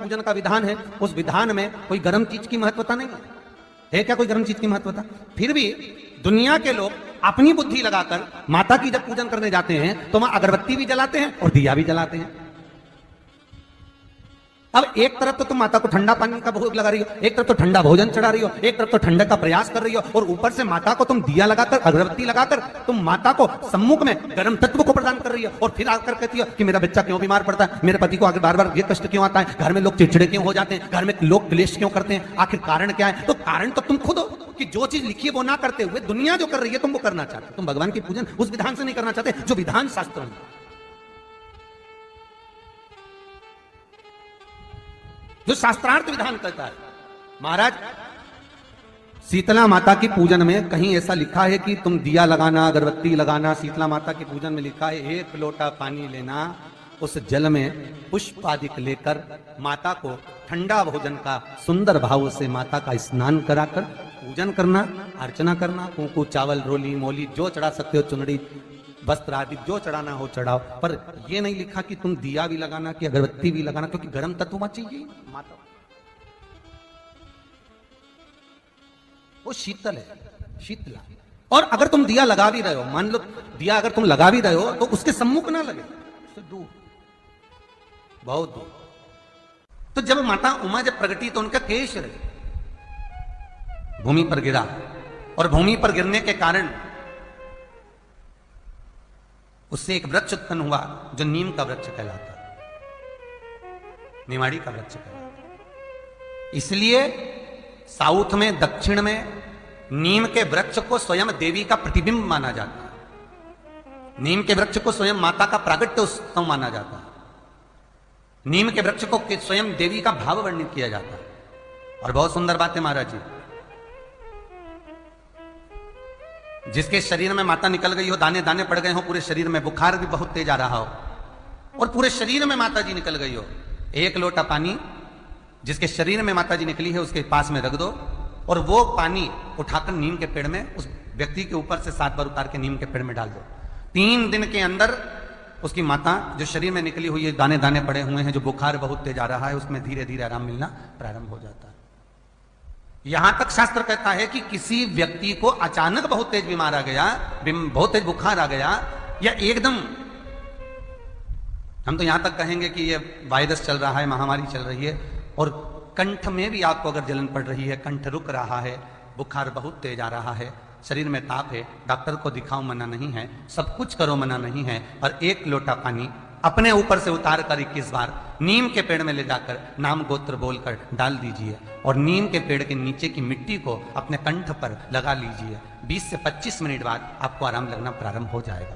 पूजन का विधान है, उस विधान में कोई गर्म चीज की महत्वता नहीं है क्या? कोई गर्म चीज की महत्वता? फिर भी दुनिया के लोग अपनी बुद्धि लगाकर माता की जब पूजन करने जाते हैं तो वहां अगरबत्ती भी जलाते हैं और दिया भी जलाते हैं। अब एक तरफ तो तुम माता को ठंडा पानी का भोग लगा रही हो, एक तरफ तो ठंडा भोजन चढ़ा रही हो, एक तरफ तो ठंडक का प्रयास कर रही हो, और ऊपर से माता को तुम दिया लगाकर अगरबत्ती लगाकर तुम माता को सम्मुख में गर्म तत्व को प्रदान कर रही हो, और फिर आकर कहती हो कि मेरा बच्चा क्यों बीमार पड़ता है, मेरे पति को आगे बार बार ये कष्ट क्यों आता है, घर में लोग चिड़चिड़े क्यों हो जाते हैं, घर में लोग क्लेश क्यों करते हैं, आखिर कारण क्या है? तो कारण तो तुम खुद हो कि जो चीज लिखी है वो ना करते हुए दुनिया जो कर रही है तुम वो करना चाहते हो। तुम भगवान की पूजन उस विधान से नहीं करना चाहते जो विधान शास्त्र में, जो शास्त्रार्थ विधान कहता है। महाराज, शीतला माता की पूजन में कहीं ऐसा लिखा है कि तुम दिया लगाना, अगरबत्ती लगाना? शीतला माता की पूजन में लिखा है 1 लोटा पानी लेना, उस जल में पुष्प आदि लेकर माता को ठंडा भोजन का सुंदर भाव से माता का स्नान कराकर पूजन करना, अर्चना करना, कुंकू चावल रोली मोली जो चढ़ा सकते हो, चुनरी वस्त्र आदि जो चढ़ाना हो चढ़ाओ, पर यह नहीं लिखा कि तुम दिया भी लगाना कि अगरबत्ती भी लगाना, क्योंकि गर्म तत्व वहां चाहिए। माता वो शीतल है, शीतला। और अगर तुम दिया लगा भी रहे हो, मान लो दिया अगर तुम लगा भी रहे हो तो उसके सम्मुख ना लगे, उससे दूर, बहुत दूर। तो जब माता उमा जब प्रगटी तो उनका केश भूमि पर गिरा, और भूमि पर गिरने के कारण उससे एक वृक्ष उत्पन्न हुआ जो नीम का वृक्ष कहलाता, निमाड़ी का वृक्ष कहलाता। इसलिए साउथ में, दक्षिण में नीम के वृक्ष को स्वयं देवी का प्रतिबिंब माना जाता है। नीम के वृक्ष को स्वयं माता का प्रागट्य उत्सव माना जाता है। नीम के वृक्ष को स्वयं देवी का भाव वर्णित किया जाता है। और बहुत सुंदर बात है महाराज जी, जिसके शरीर में माता निकल गई हो, दाने दाने पड़ गए हो पूरे शरीर में, बुखार भी बहुत तेज आ रहा हो और पूरे शरीर में माता जी निकल गई हो, 1 लोटा पानी जिसके शरीर में माता जी निकली है उसके पास में रख दो, और वो पानी उठाकर नीम के पेड़ में उस व्यक्ति के ऊपर से 7 बार उतार के नीम के पेड़ में डाल दो। 3 दिन के अंदर उसकी माता जो शरीर में निकली हुई है, दाने दाने पड़े हुए हैं, जो बुखार बहुत तेज आ रहा है, उसमें धीरे धीरे आराम मिलना प्रारंभ हो जाता है। यहां तक शास्त्र कहता है कि किसी व्यक्ति को अचानक बहुत तेज बीमार आ गया, बहुत तेज बुखार आ गया, या एकदम हम तो यहां तक कहेंगे कि ये वायरस चल रहा है, महामारी चल रही है, और कंठ में भी आपको अगर जलन पड़ रही है, कंठ रुक रहा है, बुखार बहुत तेज आ रहा है, शरीर में ताप है, डॉक्टर को दिखाओ मना नहीं है, सब कुछ करो मना नहीं है, और 1 लोटा पानी अपने ऊपर से उतार कर 21 बार नीम के पेड़ में ले जाकर नाम गोत्र बोलकर डाल दीजिए, और नीम के पेड़ के नीचे की मिट्टी को अपने कंठ पर लगा लीजिए। 20 से 25 मिनट बाद आपको आराम लगना प्रारंभ हो जाएगा।